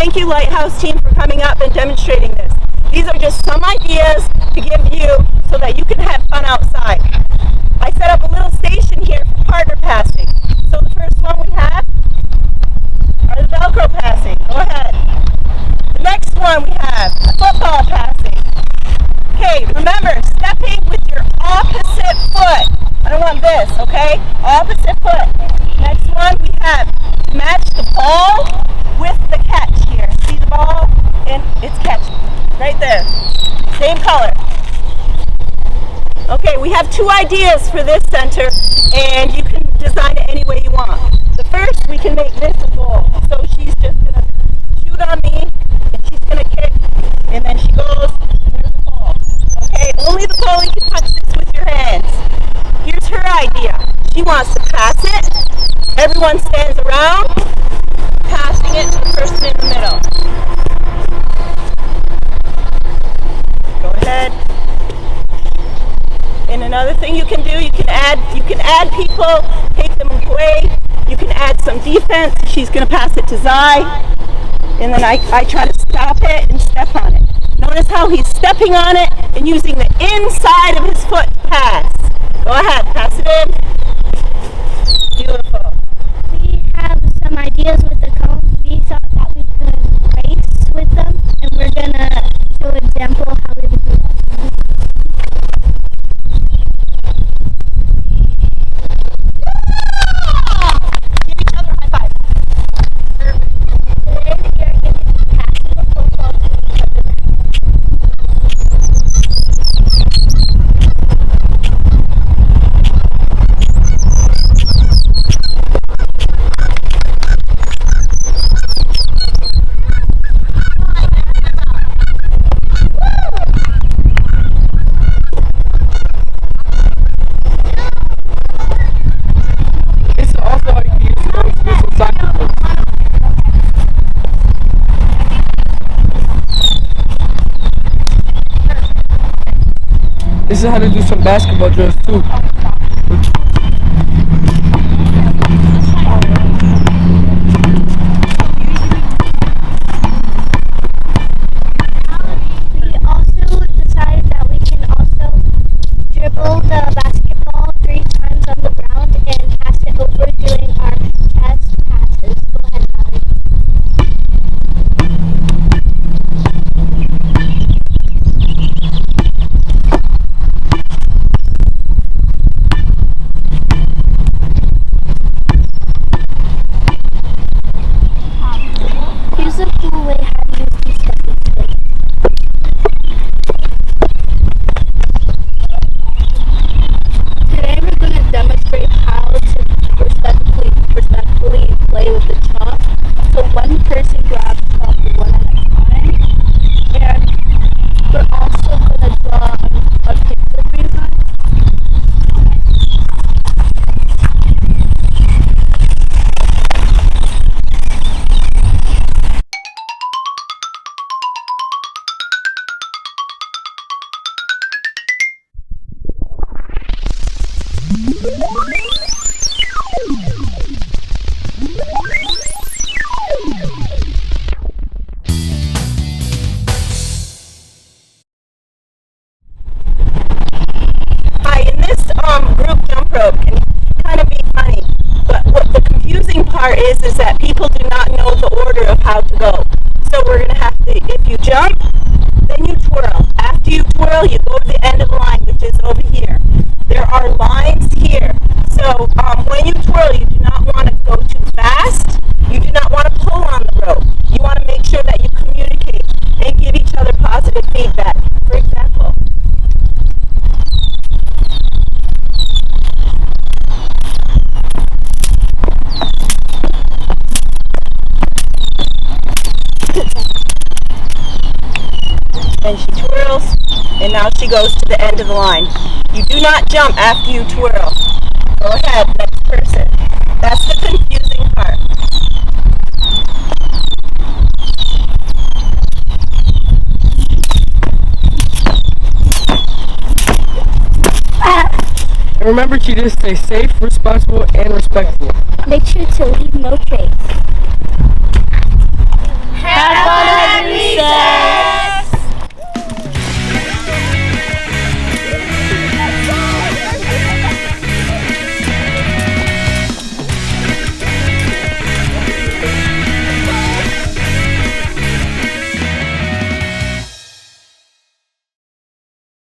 thank you, Lighthouse team, for coming up and demonstrating this. These are just some ideas to give you so that you can have fun outside. I set up a little station here for partner passing. So the first one we have are the Velcro passing. Go ahead. The next one we have football passing. Okay, remember, stepping with your opposite foot. I don't want this, okay? Opposite foot. Next one we have to match the ball with the catch here. See the ball? And it's catching. Right there. Same color. Okay, we have two ideas for this center, and you can design it any way you want. The first, we can make this a goal. So she's just going to shoot on me, and she's going to kick, and then she goes, and there's the ball. Okay, only the goalie can touch this with your hands. Here's her idea. She wants to pass it. Everyone stands around, passing it to the person in the middle. Go ahead. And another thing you can do, you can add people, take them away. You can add some defense. She's going to pass it to Zai. And then I try to stop it and step on it. Notice how he's stepping on it and using the inside of his foot to pass. Go ahead, pass it in. Beautiful. We have some ideas with the cones. We thought that we could race with them, and we're going to show an example of how we would do that. Give each other a high five. Today we are going to be passing the football to each other. This is how to do some basketball drills too. We also decided that we can also dribble the basketball 3 times on the ground and pass it over doing our chest passes. Go ahead, Allie. Here's a cool way how to use these stepping stones. Today we're going to demonstrate how to respectfully play with the chalk. So one person grabs chalk one at a time, and we're also going to draw a picture for you guys. Hi, in this group jump rope can kind of be funny, but what the confusing part is that people do not know the order of how to go. So we're going to have to, if you jump, then you twirl. After you twirl, you go to the end of the line, which is over here. There are lines here. So when you twirl, you do not want to go too fast. You do not want to pull on the rope. You want to make sure that you communicate and give each other positive feedback. For example, and she twirls, and now she goes to the end of the line. You do not jump after you twirl. Go ahead, next person. That's the confusing part. And remember to just stay safe, responsible, and respectful. Make sure to leave no trace.